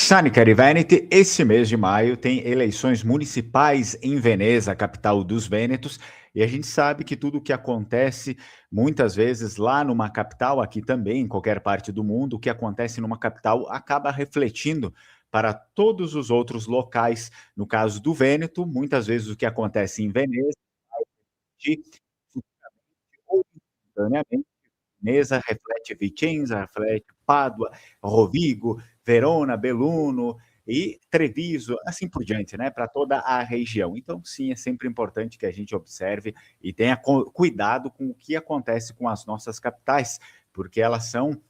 Sani cari Veneti, esse mês de maio tem eleições municipais em Veneza, capital dos Vênetos, e a gente sabe que tudo o que acontece, muitas vezes lá numa capital, aqui também, em qualquer parte do mundo, o que acontece numa capital acaba refletindo para todos os outros locais. No caso do Vêneto, muitas vezes o que acontece em Veneza vai refletir futuramente ou instantaneamente. Veneza reflete Vicenza, reflete Pádua, Rovigo, Verona, Belluno e Treviso, assim por diante, né, para toda a região. Então, sim, é sempre importante que a gente observe e tenha cuidado com o que acontece com as nossas capitais, porque elas são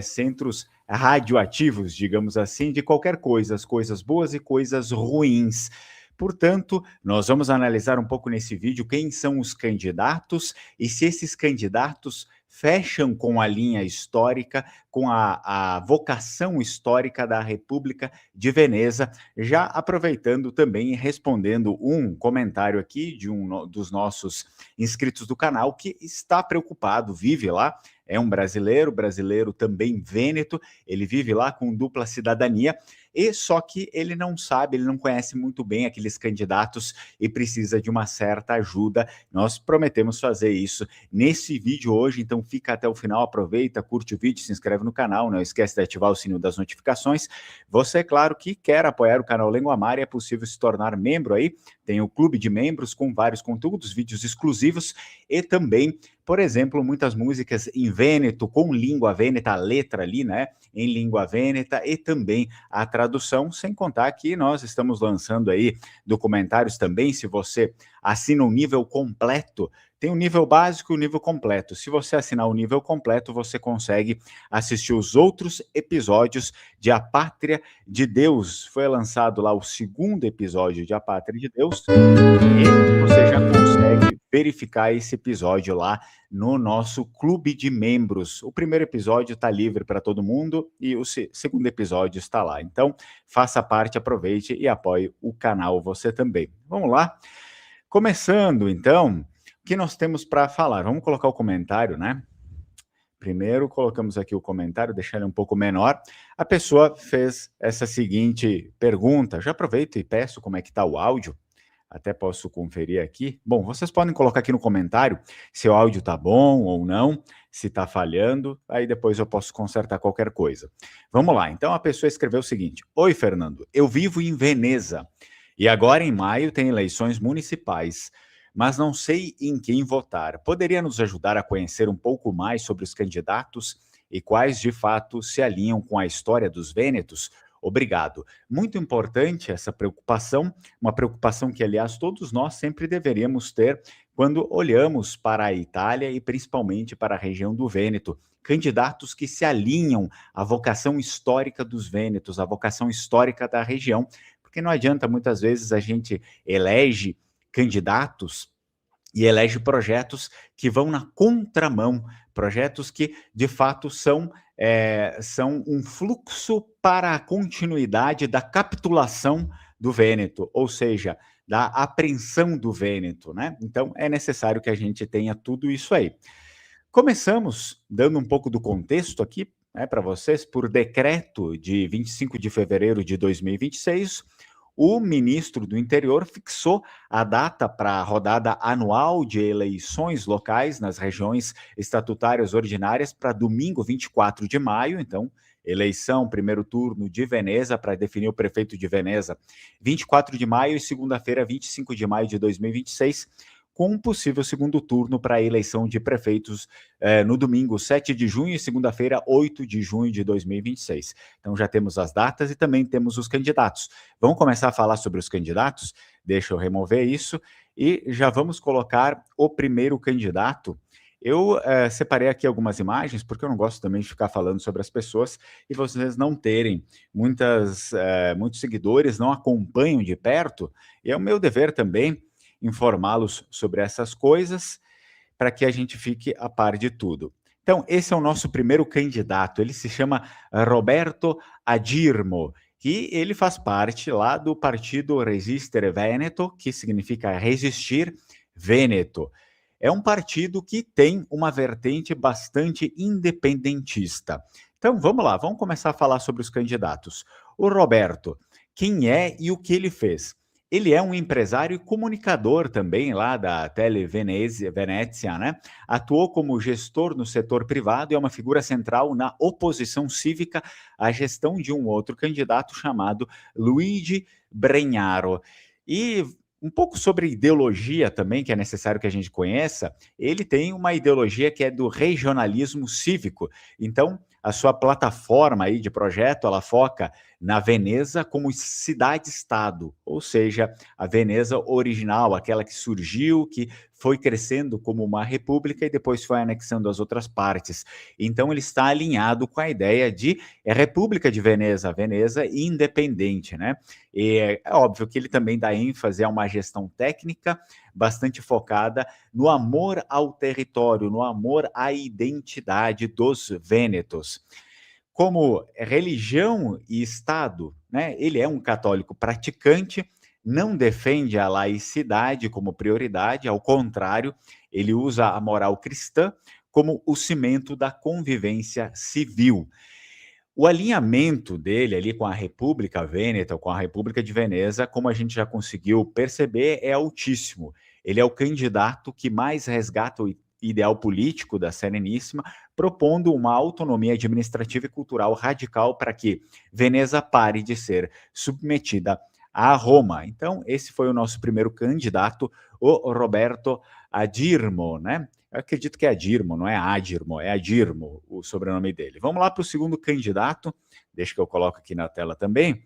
centros radioativos, digamos assim, de qualquer coisa, as coisas boas e coisas ruins. Portanto, nós vamos analisar um pouco nesse vídeo quem são os candidatos e se esses candidatos fecham com a linha histórica, com a vocação histórica da República de Veneza, já aproveitando também e respondendo um comentário aqui de dos nossos inscritos do canal que está preocupado, vive lá, é um brasileiro também vêneto, ele vive lá com dupla cidadania, e só que ele não sabe, ele não conhece muito bem aqueles candidatos e precisa de uma certa ajuda. Nós prometemos fazer isso nesse vídeo hoje, então fica até o final, aproveita, curte o vídeo, se inscreve no canal, não esquece de ativar o sininho das notificações. Você, claro, que quer apoiar o canal Lenguamar, é possível se tornar membro aí, tem o clube de membros com vários conteúdos, vídeos exclusivos e também, por exemplo, muitas músicas em vêneto, com língua vêneta, a letra ali, né, em língua vêneta e também a tradução, sem contar que nós estamos lançando aí documentários também, se você assina um nível completo, tem um nível básico e um nível completo. Se você assinar o nível completo, você consegue assistir os outros episódios de A Pátria de Deus. Foi lançado lá o segundo episódio de A Pátria de Deus e você já consegue verificar esse episódio lá no nosso clube de membros. O primeiro episódio está livre para todo mundo e o segundo episódio está lá. Então, faça parte, aproveite e apoie o canal você também. Vamos lá? Começando, então, o que nós temos para falar? Vamos colocar o comentário, né? Primeiro, colocamos aqui o comentário, deixar ele um pouco menor. A pessoa fez essa seguinte pergunta. Já aproveito e peço como é que está o áudio. Até posso conferir aqui. Bom, vocês podem colocar aqui no comentário se o áudio está bom ou não, se está falhando, aí depois eu posso consertar qualquer coisa. Vamos lá, então a pessoa escreveu o seguinte: Oi, Fernando, eu vivo em Veneza e agora em maio tem eleições municipais, mas não sei em quem votar. Poderia nos ajudar a conhecer um pouco mais sobre os candidatos e quais de fato se alinham com a história dos vênetos? Obrigado. Muito importante essa preocupação, uma preocupação que, aliás, todos nós sempre deveríamos ter quando olhamos para a Itália e principalmente para a região do Vêneto. Candidatos que se alinham à vocação histórica dos Vênetos, à vocação histórica da região, porque não adianta muitas vezes a gente elege candidatos e elege projetos que vão na contramão, projetos que, de fato, são um fluxo para a continuidade da capitulação do Vêneto, ou seja, da apreensão do Vêneto, né? Então, é necessário que a gente tenha tudo isso aí. Começamos dando um pouco do contexto aqui, né, para vocês, por decreto de 25 de fevereiro de 2026, o ministro do Interior fixou a data para a rodada anual de eleições locais nas regiões estatutárias ordinárias para domingo 24 de maio, então, eleição, primeiro turno de Veneza para definir o prefeito de Veneza, 24 de maio e segunda-feira, 25 de maio de 2026, com um possível segundo turno para a eleição de prefeitos no domingo 7 de junho e segunda-feira 8 de junho de 2026. Então já temos as datas e também temos os candidatos. Vamos começar a falar sobre os candidatos? Deixa eu remover isso e já vamos colocar o primeiro candidato. Eu separei aqui algumas imagens, porque eu não gosto também de ficar falando sobre as pessoas e vocês não terem muitos seguidores, não acompanham de perto, e é o meu dever também informá-los sobre essas coisas, para que a gente fique a par de tudo. Então, esse é o nosso primeiro candidato, ele se chama Roberto Adirmo, e ele faz parte lá do partido Resistere Veneto, que significa Resistir Vêneto. É um partido que tem uma vertente bastante independentista. Então vamos lá, vamos começar a falar sobre os candidatos. O Roberto, quem é e o que ele fez? Ele é um empresário e comunicador também lá da Venezia, né? Atuou como gestor no setor privado e é uma figura central na oposição cívica à gestão de um outro candidato chamado Luigi Bregnaro. E um pouco sobre ideologia também, que é necessário que a gente conheça, ele tem uma ideologia que é do regionalismo cívico. Então, a sua plataforma aí de projeto, ela foca na Veneza como cidade-estado, ou seja, a Veneza original, aquela que surgiu, que foi crescendo como uma república e depois foi anexando as outras partes. Então ele está alinhado com a ideia de República de Veneza, Veneza independente, né? E é óbvio que ele também dá ênfase a uma gestão técnica bastante focada no amor ao território, no amor à identidade dos vênetos. Como religião e Estado, né, ele é um católico praticante, não defende a laicidade como prioridade, ao contrário, ele usa a moral cristã como o cimento da convivência civil. O alinhamento dele ali com a República Vêneta, com a República de Veneza, como a gente já conseguiu perceber, é altíssimo. Ele é o candidato que mais resgata o ideal político da Sereníssima, propondo uma autonomia administrativa e cultural radical para que Veneza pare de ser submetida a Roma. Então, esse foi o nosso primeiro candidato, o Roberto Adirmo, né? Eu acredito que é Adirmo, não é Adirmo, é Adirmo o sobrenome dele. Vamos lá para o segundo candidato, deixa que eu coloco aqui na tela também.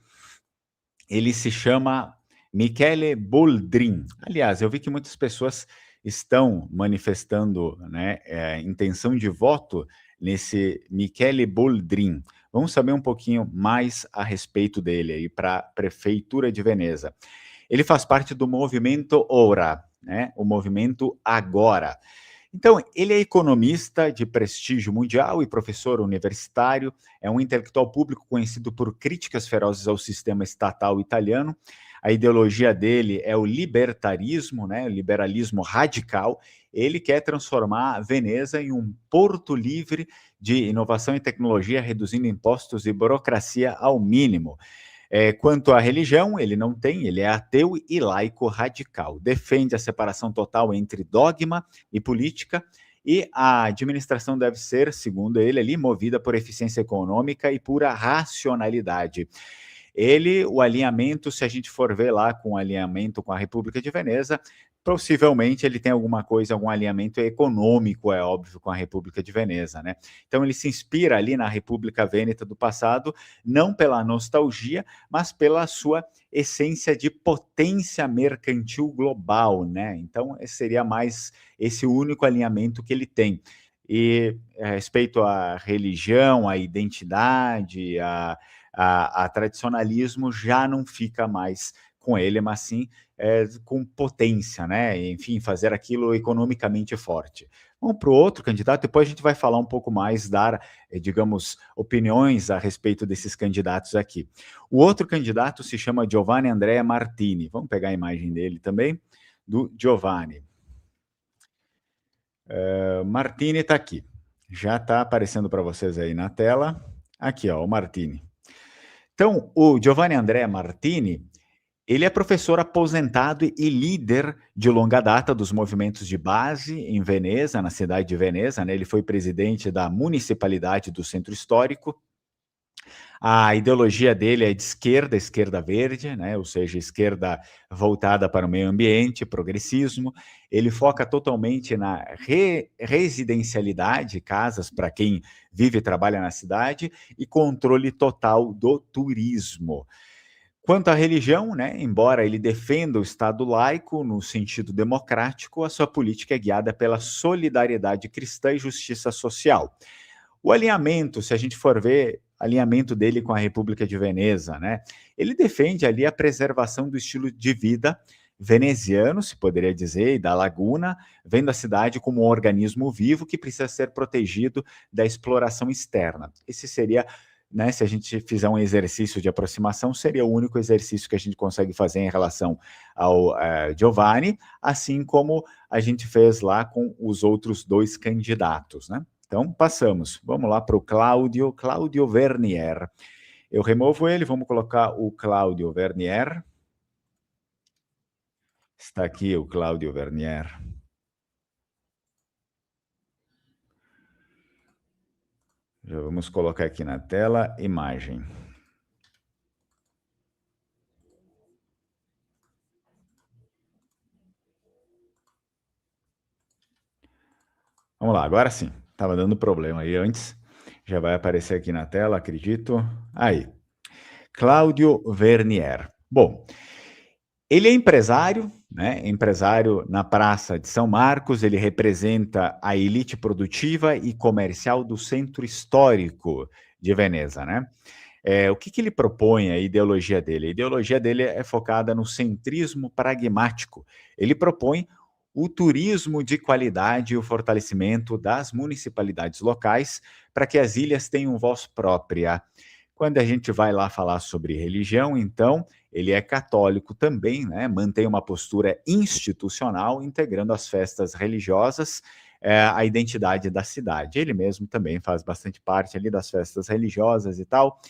Ele se chama Michele Boldrin. Aliás, eu vi que muitas pessoas estão manifestando, né, intenção de voto nesse Michele Boldrin. Vamos saber um pouquinho mais a respeito dele aí para a Prefeitura de Veneza. Ele faz parte do movimento Ora, né, o movimento Agora. Então, ele é economista de prestígio mundial e professor universitário, é um intelectual público conhecido por críticas ferozes ao sistema estatal italiano. A ideologia dele é o libertarismo, né, o liberalismo radical. Ele quer transformar Veneza em um porto livre de inovação e tecnologia, reduzindo impostos e burocracia ao mínimo. Quanto à religião, ele não tem, ele é ateu e laico radical. Defende a separação total entre dogma e política, e a administração deve ser, segundo ele, ali, movida por eficiência econômica e pura racionalidade. Ele, o alinhamento, se a gente for ver lá com o alinhamento com a República de Veneza, possivelmente ele tem alguma coisa, algum alinhamento econômico, é óbvio, com a República de Veneza, né? Então ele se inspira ali na República Vêneta do passado, não pela nostalgia, mas pela sua essência de potência mercantil global, né? Então esse seria mais esse único alinhamento que ele tem. E a respeito à religião, à identidade, a tradicionalismo já não fica mais com ele, mas sim com potência, né? Enfim, fazer aquilo economicamente forte. Vamos para o outro candidato, depois a gente vai falar um pouco mais, dar, digamos, opiniões a respeito desses candidatos aqui. O outro candidato se chama Giovanni Andrea Martini. Vamos pegar a imagem dele também, do Giovanni. Martini está aqui. Já está aparecendo para vocês aí na tela. Aqui, ó, o Martini. Então, o Giovanni Andrea Martini, ele é professor aposentado e líder de longa data dos movimentos de base em Veneza, na cidade de Veneza, né? Ele foi presidente da municipalidade do Centro Histórico. A ideologia dele é de esquerda, esquerda verde, né? Ou seja, esquerda voltada para o meio ambiente, progressismo. Ele foca totalmente na residencialidade, casas para quem vive e trabalha na cidade, e controle total do turismo. Quanto à religião, né, embora ele defenda o Estado laico no sentido democrático, a sua política é guiada pela solidariedade cristã e justiça social. O alinhamento, se a gente for ver, alinhamento dele com a República de Veneza, né, ele defende ali a preservação do estilo de vida veneziano, se poderia dizer, e da laguna, vendo a cidade como um organismo vivo que precisa ser protegido da exploração externa. Esse seria, né, se a gente fizer um exercício de aproximação, seria o único exercício que a gente consegue fazer em relação ao Giovanni, assim como a gente fez lá com os outros dois candidatos, né? Então, passamos. Vamos lá para o Cláudio, Cláudio Vernier. Eu removo ele, vamos colocar o Cláudio Vernier. Está aqui o Cláudio Vernier. Já vamos colocar aqui na tela, imagem. Vamos lá, agora sim. Estava dando problema aí antes. Já vai aparecer aqui na tela, acredito. Aí. Cláudio Vernier. Bom, ele é empresário, né? Empresário na Praça de São Marcos. Ele representa a elite produtiva e comercial do centro histórico de Veneza, né? O que ele propõe, a ideologia dele? A ideologia dele é focada no centrismo pragmático. Ele propõe o turismo de qualidade e o fortalecimento das municipalidades locais para que as ilhas tenham voz própria. Quando a gente vai lá falar sobre religião, então, ele é católico também, né? Mantém uma postura institucional, integrando as festas religiosas à identidade da cidade. Ele mesmo também faz bastante parte ali das festas religiosas e tal.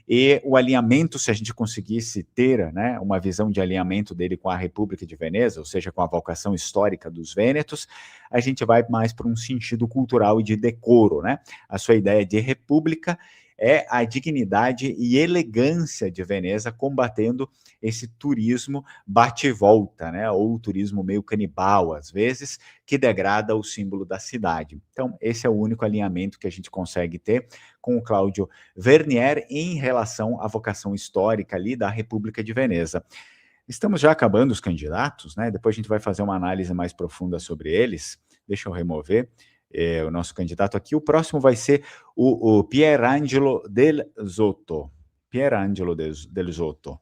E o alinhamento, se a gente conseguisse ter, né, uma visão de alinhamento dele com a República de Veneza, ou seja, com a vocação histórica dos Vênetos, a gente vai mais para um sentido cultural e de decoro, né? A sua ideia de república é a dignidade e elegância de Veneza, combatendo esse turismo bate e volta, né? Ou o turismo meio canibal, às vezes, que degrada o símbolo da cidade. Então, esse é o único alinhamento que a gente consegue ter com o Cláudio Vernier em relação à vocação histórica ali da República de Veneza. Estamos já acabando os candidatos, né? Depois a gente vai fazer uma análise mais profunda sobre eles. Deixa eu remover o nosso candidato aqui. O próximo vai ser o Pierangelo Del Zotto. Pierangelo Del Zotto.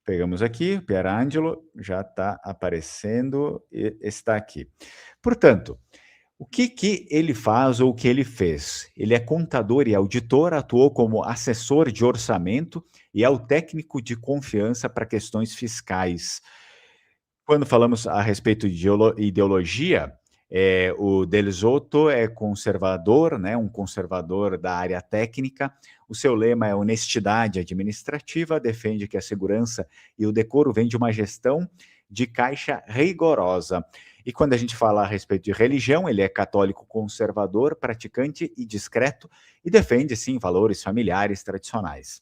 Pegamos aqui, Pierangelo já está aparecendo e está aqui. Portanto, o que ele faz ou o que ele fez? Ele é contador e auditor, atuou como assessor de orçamento e é o técnico de confiança para questões fiscais. Quando falamos a respeito de ideologia, o Delzotto é conservador, né, um conservador da área técnica. O seu lema é honestidade administrativa, defende que a segurança e o decoro vêm de uma gestão de caixa rigorosa. E quando a gente fala a respeito de religião, ele é católico conservador, praticante e discreto, e defende, sim, valores familiares tradicionais.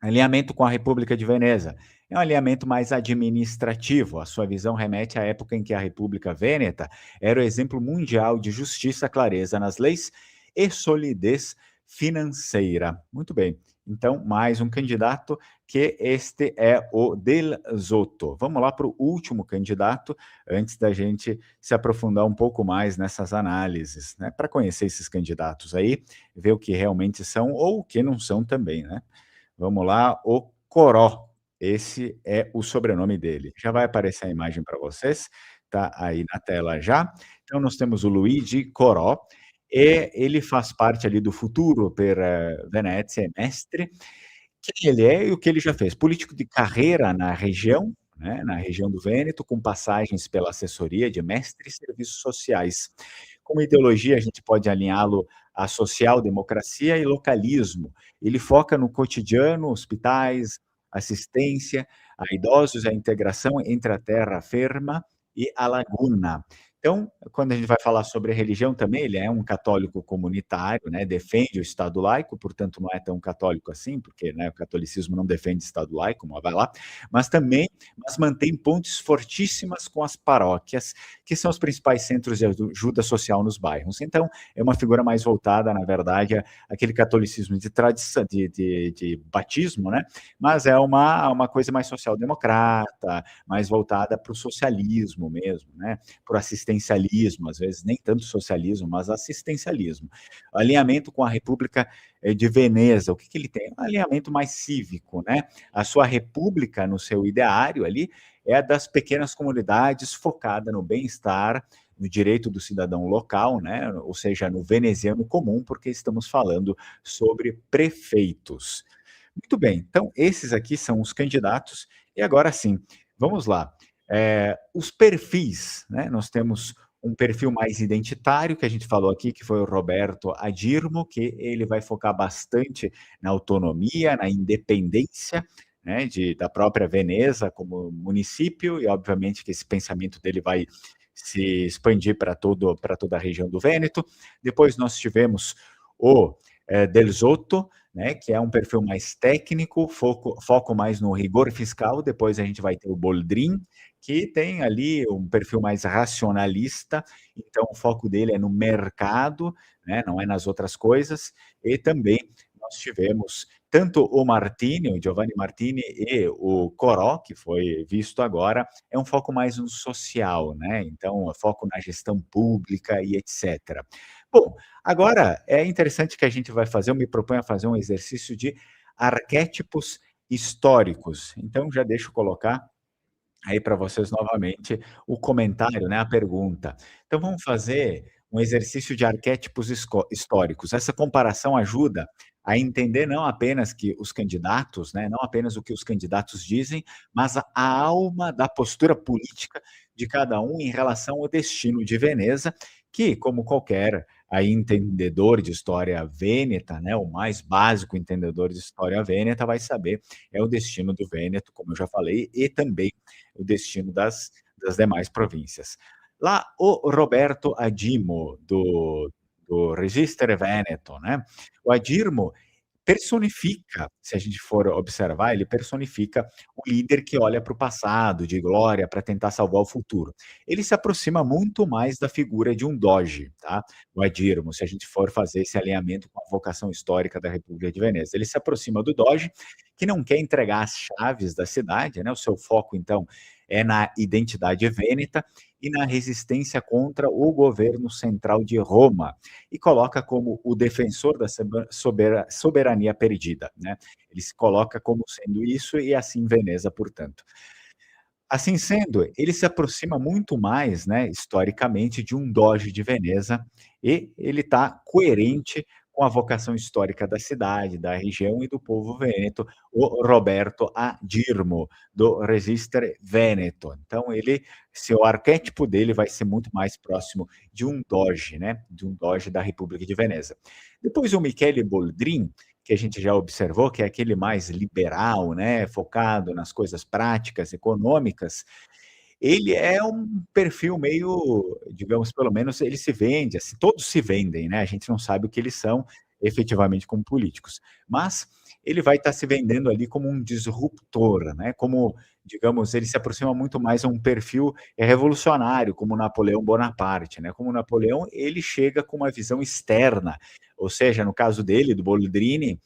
Alinhamento com a República de Veneza. É um alinhamento mais administrativo. A sua visão remete à época em que a República Vêneta era o exemplo mundial de justiça, clareza nas leis e solidez financeira. Muito bem. Então, mais um candidato, que este é o Del Zotto. Vamos lá para o último candidato, antes da gente se aprofundar um pouco mais nessas análises, né? Para conhecer esses candidatos aí, ver o que realmente são ou o que não são também, né? Vamos lá, o Coró. Esse é o sobrenome dele. Já vai aparecer a imagem para vocês, tá aí na tela já. Então nós temos o Luigi Coró, e ele faz parte ali do Futuro per Venezia Mestre. Quem ele é e o que ele já fez. Político de carreira na região, né, na região do Vêneto, com passagens pela assessoria de mestre e serviços sociais. Como ideologia, a gente pode alinhá-lo à social-democracia e localismo. Ele foca no cotidiano, hospitais, assistência a idosos, a integração entre a terra ferma e a laguna. Então, quando a gente vai falar sobre religião também, ele é um católico comunitário, né, defende o Estado laico, portanto não é tão católico assim, porque, né, o catolicismo não defende Estado laico, mas vai lá, mas mantém pontes fortíssimas com as paróquias, que são os principais centros de ajuda social nos bairros. Então, é uma figura mais voltada, na verdade, àquele catolicismo de tradição, de batismo, né, mas é uma coisa mais social-democrata, mais voltada para o socialismo mesmo, né, para o assistencialismo, às vezes nem tanto socialismo, mas assistencialismo. Alinhamento com a República de Veneza, o que ele tem? Um alinhamento mais cívico, né? A sua república, no seu ideário ali, é a das pequenas comunidades, focada no bem-estar, no direito do cidadão local, né? Ou seja, no veneziano comum, porque estamos falando sobre prefeitos. Muito bem, então esses aqui são os candidatos, e agora sim, vamos lá. Os perfis, né? Nós temos um perfil mais identitário, que a gente falou aqui, que foi o Roberto Adirmo, que ele vai focar bastante na autonomia, na independência, né, da própria Veneza como município, e obviamente que esse pensamento dele vai se expandir para toda a região do Vêneto. Depois nós tivemos o Del Zotto, né, que é um perfil mais técnico, foco mais no rigor fiscal. Depois a gente vai ter o Boldrin, que tem ali um perfil mais racionalista, então o foco dele é no mercado, né, não é nas outras coisas. E também nós tivemos tanto o Martini, o Giovanni Martini, e o Corò, que foi visto agora, é um foco mais no social, né? Então, é foco na gestão pública e etc. Bom, agora é interessante que a gente vai fazer, eu me proponho a fazer um exercício de arquétipos históricos. Então, já deixo colocar aí para vocês novamente o comentário, né, a pergunta. Então vamos fazer um exercício de arquétipos históricos. Essa comparação ajuda a entender não apenas que os candidatos, né, não apenas o que os candidatos dizem, mas a alma da postura política de cada um em relação ao destino de Veneza, que, como qualquer aí entendedor de história vêneta, né, o mais básico entendedor de história vêneta vai saber, é o destino do Vêneto, como eu já falei, e também o destino das demais províncias. Lá, o Roberto Adimo, do Registre Veneto, né? O Adirmo personifica, se a gente for observar, ele personifica o líder que olha para o passado, de glória, para tentar salvar o futuro. Ele se aproxima muito mais da figura de um doge, tá? O Adirmo, se a gente for fazer esse alinhamento com a vocação histórica da República de Veneza. Ele se aproxima do doge, que não quer entregar as chaves da cidade, né? O seu foco, então, é na identidade vêneta e na resistência contra o governo central de Roma, e coloca como o defensor da soberania perdida, né? Ele se coloca como sendo isso e assim Veneza, portanto. Assim sendo, ele se aproxima muito mais, né, historicamente, de um doge de Veneza, e ele está coerente com a vocação histórica da cidade, da região e do povo vêneto, o Roberto Adirmo, do Resistere Veneto. Então o arquétipo dele vai ser muito mais próximo de um doge, né, de um doge da República de Veneza. Depois o Michele Boldrin, que a gente já observou, que é aquele mais liberal, né, focado nas coisas práticas, econômicas, ele é um perfil meio, digamos, pelo menos ele se vende, assim, todos se vendem, né, a gente não sabe o que eles são efetivamente como políticos, mas ele vai estar se vendendo ali como um disruptor, né, como, digamos, ele se aproxima muito mais a um perfil revolucionário, como Napoleão Bonaparte, né, como Napoleão, ele chega com uma visão externa, ou seja, no caso dele, do Boldrin,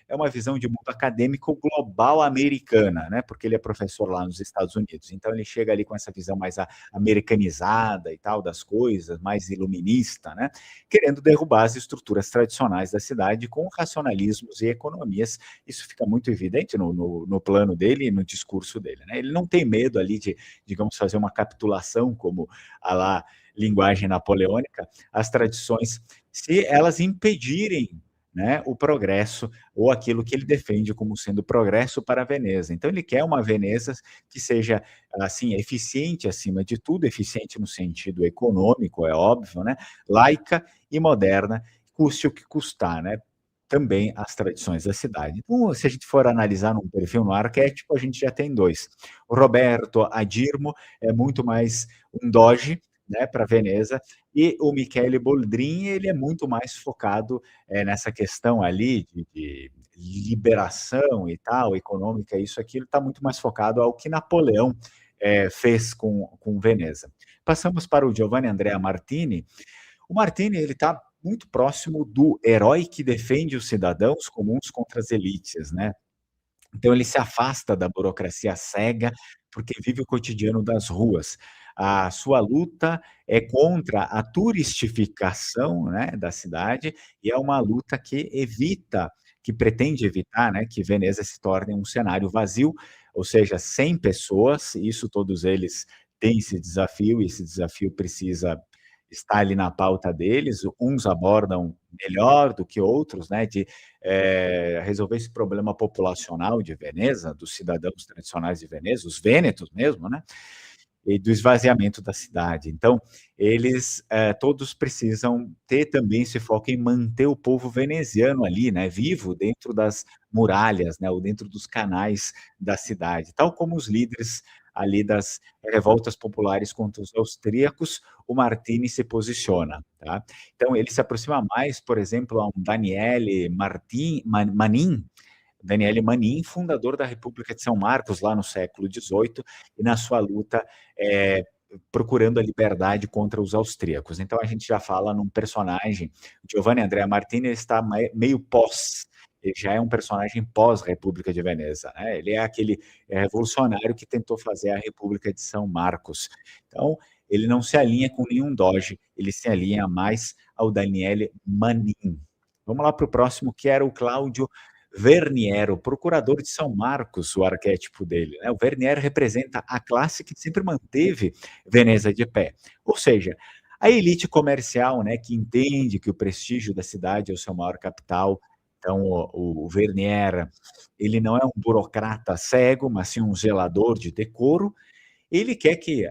é uma visão de mundo acadêmico global americana, né? Porque ele é professor lá nos Estados Unidos. Então ele chega ali com essa visão mais americanizada e tal das coisas, mais iluminista, né? Querendo derrubar as estruturas tradicionais da cidade com racionalismos e economias. Isso fica muito evidente no plano dele e no discurso dele, né? Ele não tem medo ali de, digamos, fazer uma capitulação como a lá linguagem napoleônica, as tradições, se elas impedirem, né, o progresso ou aquilo que ele defende como sendo progresso para a Veneza. Então ele quer uma Veneza que seja assim eficiente acima de tudo, eficiente no sentido econômico, é óbvio, né, laica e moderna, custe o que custar, né? Também as tradições da cidade. Então, se a gente for analisar num perfil, no arquétipo, a gente já tem dois. O Roberto Adirmo é muito mais um doge, né, para Veneza, e o Michele Boldrin, ele é muito mais focado nessa questão ali de liberação e tal, econômica, isso, aquilo, está muito mais focado ao que Napoleão fez com Veneza. Passamos para o Giovanni Andrea Martini. O Martini, ele está muito próximo do herói que defende os cidadãos comuns contra as elites, né? Então ele se afasta da burocracia cega, porque vive o cotidiano das ruas. A sua luta é contra a turistificação, né, da cidade, e é uma luta que pretende evitar, né, que Veneza se torne um cenário vazio, ou seja, sem pessoas, isso todos eles têm esse desafio, e esse desafio precisa estar ali na pauta deles, uns abordam melhor do que outros, né, de resolver esse problema populacional de Veneza, dos cidadãos tradicionais de Veneza, os vênetos mesmo, né? e do esvaziamento da cidade. Então, eles, todos precisam ter também esse foco em manter o povo veneziano ali, né, vivo dentro das muralhas, né, ou dentro dos canais da cidade, tal como os líderes ali das revoltas populares contra os austríacos, o Martini se posiciona, tá. Então ele se aproxima mais, por exemplo, a um Daniele Manin, Daniele Manin, fundador da República de São Marcos, lá no século XVIII, e na sua luta, procurando a liberdade contra os austríacos. Então a gente já fala num personagem, Giovanni Andrea Martini está meio pós, ele já é um personagem pós-República de Veneza, né? Ele é aquele revolucionário que tentou fazer a República de São Marcos. Então, ele não se alinha com nenhum doge, ele se alinha mais ao Daniele Manin. Vamos lá para o próximo, que era o Cláudio Verniero, procurador de São Marcos, o arquétipo dele, né? O Verniero representa a classe que sempre manteve Veneza de pé, ou seja, a elite comercial, né, que entende que o prestígio da cidade é o seu maior capital. Então, o Vernier, ele não é um burocrata cego, mas sim um zelador de decoro. Ele quer que,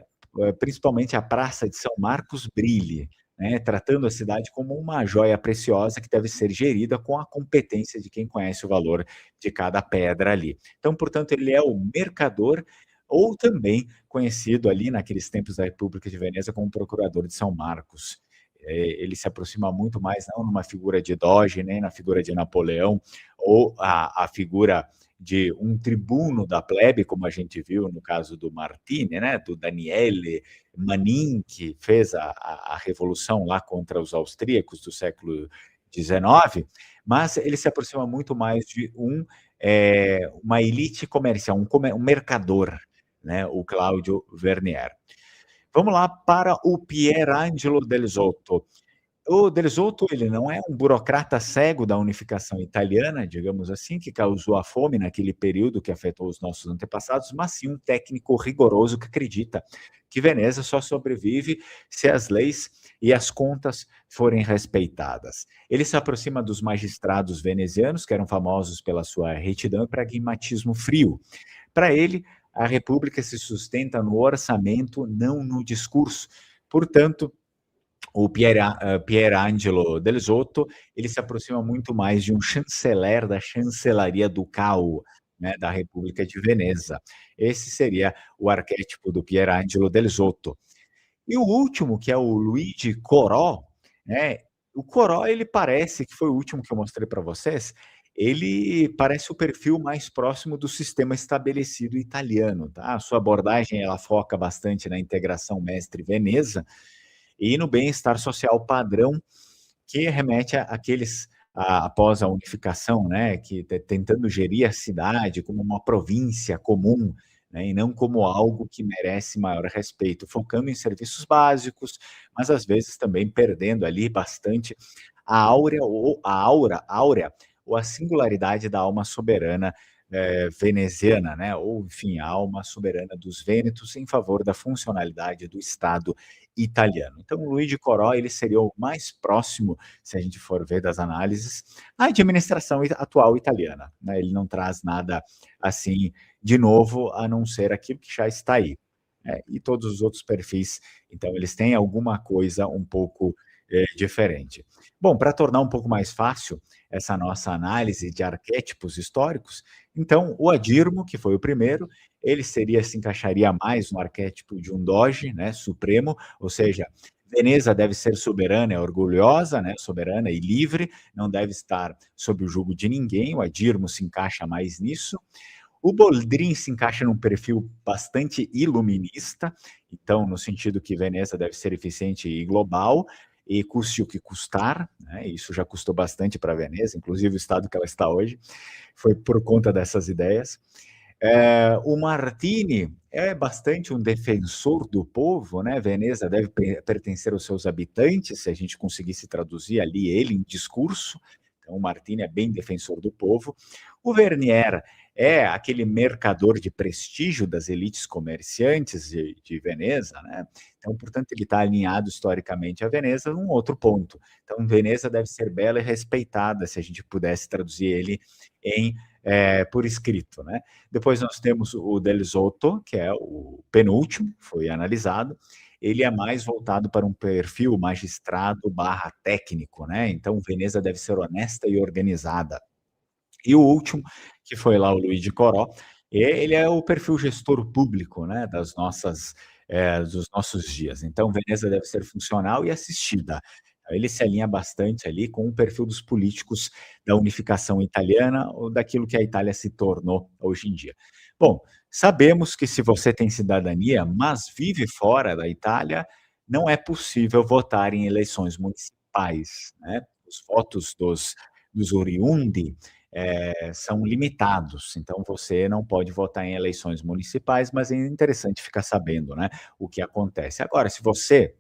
principalmente a Praça de São Marcos brilhe, né, tratando a cidade como uma joia preciosa que deve ser gerida com a competência de quem conhece o valor de cada pedra ali. Então, portanto, ele é o mercador, ou também conhecido ali naqueles tempos da República de Veneza como procurador de São Marcos. Ele se aproxima muito mais não numa figura de doge, nem na figura de Napoleão, ou a figura de um tribuno da plebe, como a gente viu no caso do Martini, né, do Daniele Manin, que fez a revolução lá contra os austríacos do século XIX, mas ele se aproxima muito mais de uma elite comercial, um mercador, né, o Cláudio Vernier. Vamos lá para o Pierangelo Del Zotto. O Del Zotto, ele não é um burocrata cego da unificação italiana, digamos assim, que causou a fome naquele período que afetou os nossos antepassados, mas sim um técnico rigoroso que acredita que Veneza só sobrevive se as leis e as contas forem respeitadas. Ele se aproxima dos magistrados venezianos, que eram famosos pela sua retidão e pragmatismo frio. Para ele, a república se sustenta no orçamento, não no discurso. Portanto, o Pierangelo Del Zotto, ele se aproxima muito mais de um chanceler da chancelaria ducal, né, da República de Veneza. Esse seria o arquétipo do Pierangelo Del Zotto. E o último, que é o Luigi Corò, né, o Corò, ele parece, que foi o último que eu mostrei para vocês, ele parece o perfil mais próximo do sistema estabelecido italiano, tá? A sua abordagem, ela foca bastante na integração mestre-Veneza e no bem-estar social padrão, que remete àqueles após a unificação, né, que tentando gerir a cidade como uma província comum, né, e não como algo que merece maior respeito, focando em serviços básicos, mas às vezes também perdendo ali bastante a aura áurea ou a singularidade da alma soberana veneziana, né, ou enfim, a alma soberana dos Vênetos em favor da funcionalidade do Estado italiano. Então, o Luigi Corò, ele seria o mais próximo, se a gente for ver das análises, à administração atual italiana, né? Ele não traz nada assim de novo, a não ser aquilo que já está aí. E todos os outros perfis, então, eles têm alguma coisa um pouco diferente. Bom, para tornar um pouco mais fácil essa nossa análise de arquétipos históricos, então o Adirmo, que foi o primeiro, ele se encaixaria mais no arquétipo de um doge, né, supremo, ou seja, Veneza deve ser soberana, é orgulhosa, né, soberana e livre, não deve estar sob o jugo de ninguém, o Adirmo se encaixa mais nisso. O Boldrin se encaixa num perfil bastante iluminista, então no sentido que Veneza deve ser eficiente e global, e custe o que custar, né? Isso já custou bastante para Veneza, inclusive o estado que ela está hoje, foi por conta dessas ideias. O Martini é bastante um defensor do povo, né? Veneza deve pertencer aos seus habitantes, se a gente conseguisse traduzir ali ele em discurso. Então, o Martini é bem defensor do povo. O Vernier é aquele mercador de prestígio das elites comerciantes de Veneza, né. Então, portanto, ele está alinhado historicamente a Veneza num outro ponto. Então, Veneza deve ser bela e respeitada, se a gente pudesse traduzir ele em, por escrito, né. Depois nós temos o Del Zotto, que é o penúltimo, foi analisado. Ele é mais voltado para um perfil magistrado/técnico, né, então Veneza deve ser honesta e organizada. E o último, que foi lá o Luigi Coró, ele é o perfil gestor público, né, dos nossos dias. Então Veneza deve ser funcional e assistida. Ele se alinha bastante ali com o perfil dos políticos da unificação italiana ou daquilo que a Itália se tornou hoje em dia. Bom, sabemos que se você tem cidadania, mas vive fora da Itália, não é possível votar em eleições municipais, né. Os votos dos oriundi são limitados, então você não pode votar em eleições municipais, mas é interessante ficar sabendo, né, o que acontece. Agora, se você,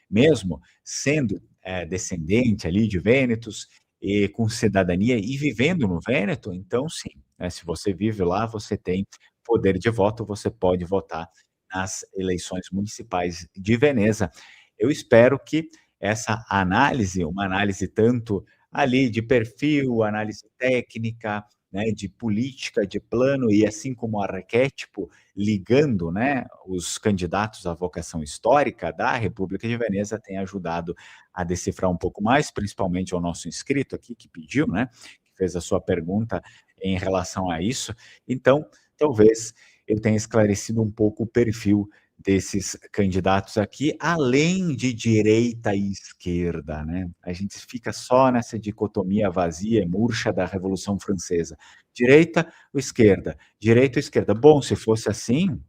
mesmo sendo, descendente ali de vênetos e com cidadania e vivendo no Vêneto, então sim, né, se você vive lá, você tem poder de voto, você pode votar nas eleições municipais de Veneza. Eu espero que essa análise, uma análise tanto ali de perfil, análise técnica, né, de política, de plano e assim como arquétipo, ligando, né, os candidatos à vocação histórica da República de Veneza, tem ajudado a decifrar um pouco mais, principalmente ao nosso inscrito aqui que pediu, né, que fez a sua pergunta em relação a isso. Então, talvez eu tenha esclarecido um pouco o perfil desses candidatos aqui, além de direita e esquerda, né. A gente fica só nessa dicotomia vazia e murcha da Revolução Francesa. Direita ou esquerda? Direita ou esquerda? Bom, se fosse assim,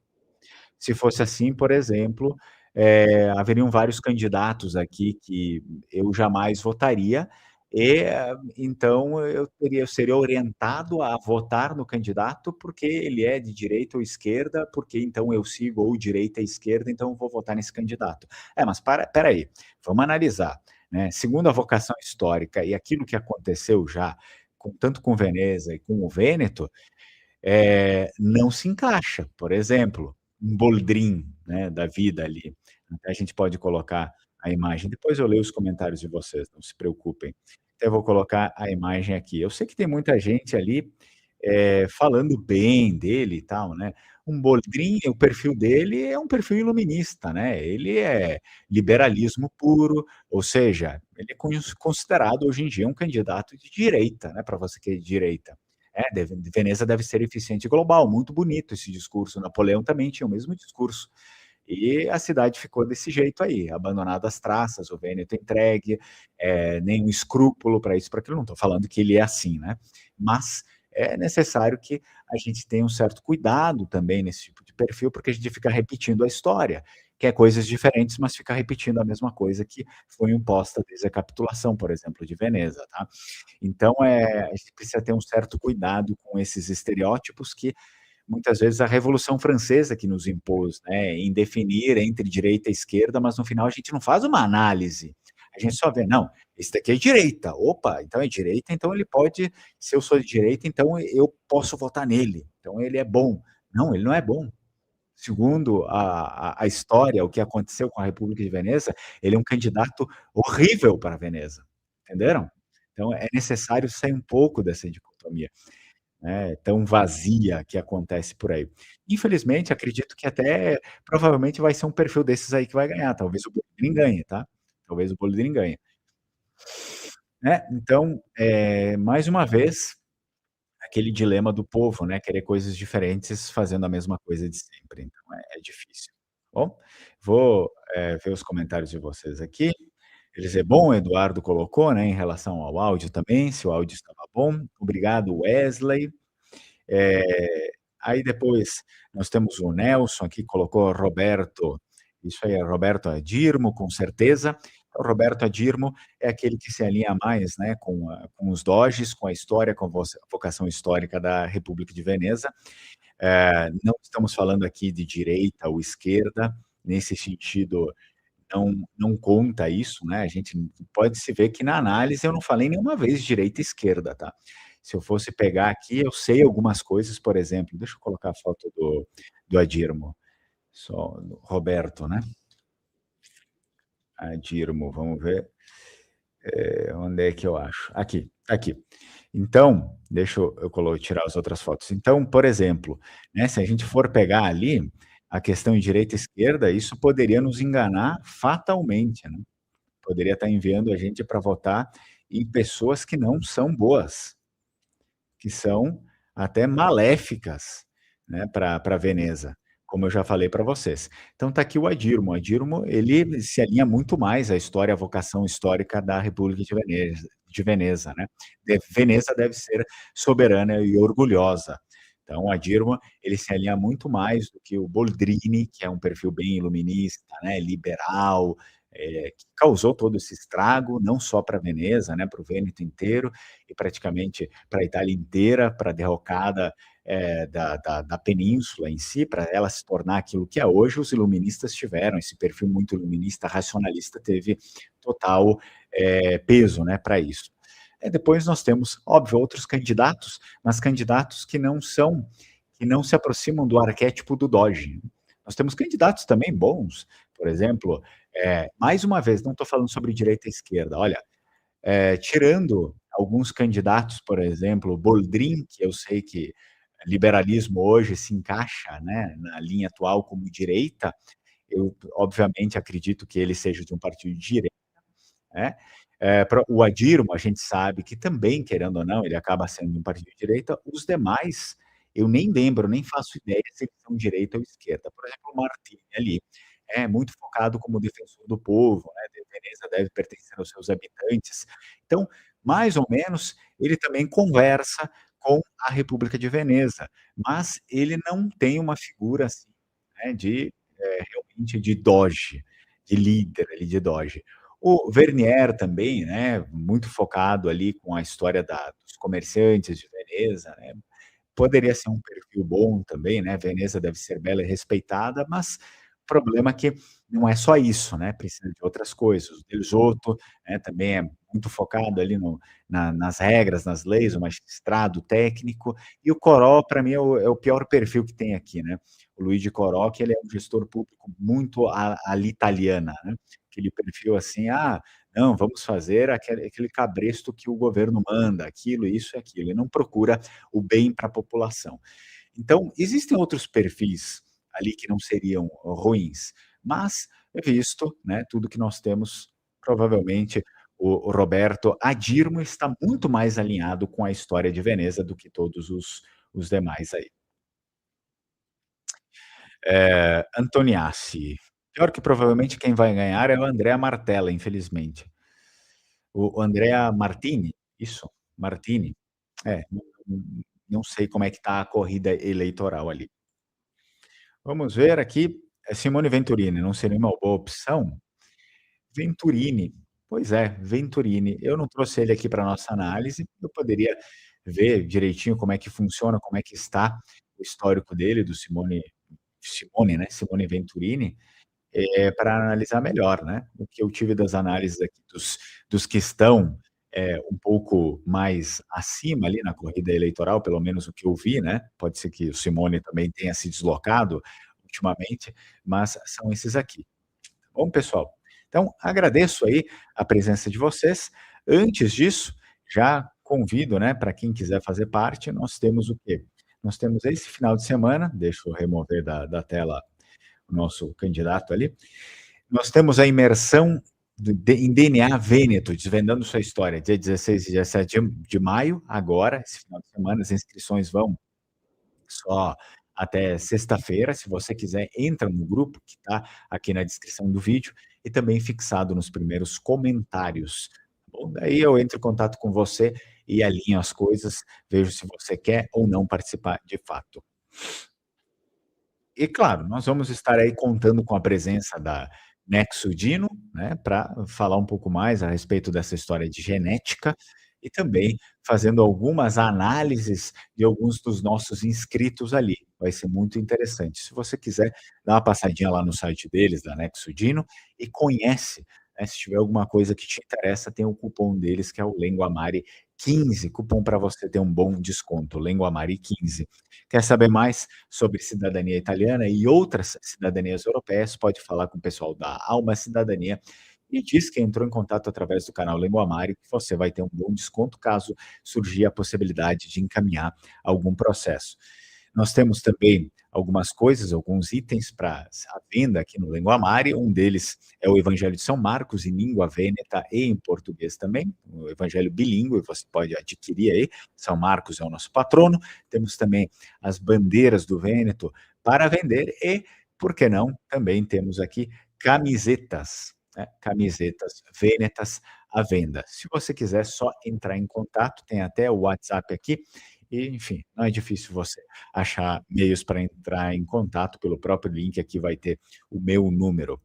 por exemplo, haveriam vários candidatos aqui que eu jamais votaria e, então eu seria orientado a votar no candidato, porque ele é de direita ou esquerda, porque então eu sigo ou direita e esquerda, então eu vou votar nesse candidato. É, mas espera aí, vamos analisar, né, segundo a vocação histórica e aquilo que aconteceu já tanto com Veneza e com o Vêneto, não se encaixa. Por exemplo, um Boldrin, né, da vida ali. Até a gente pode colocar a imagem, depois eu leio os comentários de vocês, não se preocupem. Até vou colocar a imagem aqui. Eu sei que tem muita gente ali, falando bem dele e tal, né. Um Boldrin, o perfil dele é um perfil iluminista, né, ele é liberalismo puro, ou seja, ele é considerado hoje em dia um candidato de direita, né, para você que é de direita. Veneza deve ser eficiente global, muito bonito esse discurso. Napoleão também tinha o mesmo discurso. E a cidade ficou desse jeito aí, abandonada às traças, o Vêneto entregue, nenhum escrúpulo para isso, para aquilo. Não estou falando que ele é assim, né, mas é necessário que a gente tenha um certo cuidado também nesse tipo de perfil, porque a gente fica repetindo a história, quer coisas diferentes, mas fica repetindo a mesma coisa que foi imposta desde a capitulação, por exemplo, de Veneza, tá. Então, a gente precisa ter um certo cuidado com esses estereótipos que, muitas vezes, a Revolução Francesa que nos impôs, né, em definir entre direita e esquerda, mas no final a gente não faz uma análise, a gente só vê: "Não, esse daqui é direita, opa, então é direita, então ele pode se eu sou de direita, então eu posso votar nele, então ele é bom". Não, ele não é bom. Segundo a história, o que aconteceu com a República de Veneza, ele é um candidato horrível para Veneza, entenderam? Então é necessário sair um pouco dessa dicotomia, né, tão vazia que acontece por aí. Infelizmente, acredito que até provavelmente vai ser um perfil desses aí que vai ganhar, talvez o Boldrin ganhe, tá? Talvez o Boldrin ganhe. Né, então, mais uma vez, aquele dilema do povo, né, querer coisas diferentes fazendo a mesma coisa de sempre, então é difícil. Bom, vou, ver os comentários de vocês aqui. Eles é bom, o Eduardo colocou, né, em relação ao áudio também, se o áudio estava bom. Obrigado, Wesley. Aí depois nós temos o Nelson aqui, colocou Roberto, isso aí é Roberto Adirmo, com certeza. O Roberto Adirmo é aquele que se alinha mais, né, com os doges, com a história, com a vocação histórica da República de Veneza. Não estamos falando aqui de direita ou esquerda, nesse sentido não conta isso, né, a gente pode se ver que na análise eu não falei nenhuma vez direita e esquerda, tá. Se eu fosse pegar aqui, eu sei algumas coisas, por exemplo, deixa eu colocar a foto do Adirmo, só do Roberto, né. Adirmo, vamos ver, onde é que eu acho? Aqui, tá aqui. Então, deixa eu tirar as outras fotos. Então, por exemplo, né, se a gente for pegar ali, a questão de direita e esquerda, isso poderia nos enganar fatalmente, né. Poderia estar enviando a gente para votar em pessoas que não são boas, que são até maléficas, né, para Veneza, como eu já falei para vocês. Então tá aqui o Adirmo ele se alinha muito mais à história, à vocação histórica da República de Veneza, né. Veneza deve ser soberana e orgulhosa. Então o Adirmo, ele se alinha muito mais do que o Boldrini, que é um perfil bem iluminista, né, liberal, que causou todo esse estrago, não só para Veneza, né, para o Vêneto inteiro e praticamente para a Itália inteira, para a derrocada, da península em si, para ela se tornar aquilo que é hoje, os iluministas tiveram esse perfil muito iluminista, racionalista, teve total, peso, né, para isso. Depois nós temos, óbvio, outros candidatos, mas candidatos que não se aproximam do arquétipo do doge. Nós temos candidatos também bons, por exemplo, mais uma vez, não estou falando sobre direita e esquerda, olha, tirando alguns candidatos, por exemplo, Boldrin, que eu sei que liberalismo hoje se encaixa, né, na linha atual como direita, eu obviamente acredito que ele seja de um partido de direita, né. Pra o Adirmo, a gente sabe que também, querendo ou não, ele acaba sendo de um partido de direita, os demais, eu nem lembro, nem faço ideia se eles são direita ou esquerda. Por exemplo, o Martini ali, é muito focado como defensor do povo, né, de Veneza deve pertencer aos seus habitantes. Então, mais ou menos, ele também conversa com a República de Veneza, mas ele não tem uma figura assim, né, realmente de doge, de líder ali, de doge. O Vernier também, né, muito focado ali com a história dos comerciantes de Veneza, né, poderia ser um perfil bom também, né, Veneza deve ser bela e respeitada, mas o problema é que não é só isso, né, precisa de outras coisas. O Delzotto, né, também é muito focado ali nas regras, nas leis, o magistrado técnico, e o Corò para mim é o pior perfil que tem aqui, né. O Luigi Corò, que ele é um gestor público muito all'italiana, né, aquele perfil assim: "Ah, não, vamos fazer aquele cabresto que o governo manda, aquilo, isso e aquilo", e não procura o bem para a população. Então, existem outros perfis ali que não seriam ruins, mas visto, né, tudo que nós temos, provavelmente o Roberto Adirmo está muito mais alinhado com a história de Veneza do que todos os demais aí. Antoniassi. Pior que provavelmente quem vai ganhar é o Andrea Martella, infelizmente. O Andrea Martini? Isso, Martini. Não sei como é que tá a corrida eleitoral ali. Vamos ver aqui, Simone Venturini, não seria uma boa opção? Venturini, pois é, Venturini. Eu não trouxe ele aqui para nossa análise, eu poderia ver direitinho como é que funciona, como é que está o histórico dele, do Simone, né, Simone Venturini, para analisar melhor, né. O que eu tive das análises aqui dos que estão, um pouco mais acima ali na corrida eleitoral, pelo menos o que eu vi, né, pode ser que o Simone também tenha se deslocado ultimamente, mas são esses aqui. Tá bom, pessoal? Então, agradeço aí a presença de vocês. Antes disso, já convido, né, para quem quiser fazer parte, nós temos o quê? Nós temos esse final de semana, deixa eu remover da tela o nosso candidato ali. Nós temos a imersão em DNA Vêneto, desvendando sua história, dia 16 e 17 de maio, agora, esse final de semana, as inscrições vão só até sexta-feira. Se você quiser, entra no grupo que está aqui na descrição do vídeo e também fixado nos primeiros comentários. Tá bom? Daí eu entro em contato com você e alinho as coisas, vejo se você quer ou não participar de fato. E claro, nós vamos estar aí contando com a presença da Nexo Dino, né, para falar um pouco mais a respeito dessa história de genética e também fazendo algumas análises de alguns dos nossos inscritos ali. Vai ser muito interessante. Se você quiser, dá uma passadinha lá no site deles, da Nexo Dino, e conhece, né, se tiver alguma coisa que te interessa, tem o cupom deles que é o Lenguamare 15, cupom para você ter um bom desconto, Lenguamari 15. Quer saber mais sobre cidadania italiana e outras cidadanias europeias? Pode falar com o pessoal da Alma Cidadania e diz que entrou em contato através do canal Lenguamari, que você vai ter um bom desconto caso surgir a possibilidade de encaminhar algum processo. Nós temos também algumas coisas, alguns itens para à venda aqui no Lenguamare. Um deles é o Evangelho de São Marcos, em língua vêneta e em português também, o evangelho bilíngue, você pode adquirir aí. São Marcos é o nosso patrono. Temos também as bandeiras do Vêneto para vender e, por que não, também temos aqui camisetas, né, camisetas vênetas à venda. Se você quiser, só entrar em contato, tem até o WhatsApp aqui e, enfim, não é difícil você achar meios para entrar em contato pelo próprio link, aqui vai ter o meu número.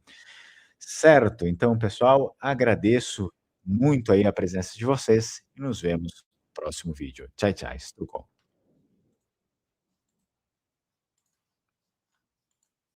Certo, então pessoal, agradeço muito aí a presença de vocês e nos vemos no próximo vídeo. Tchau, tchau, tudo bom.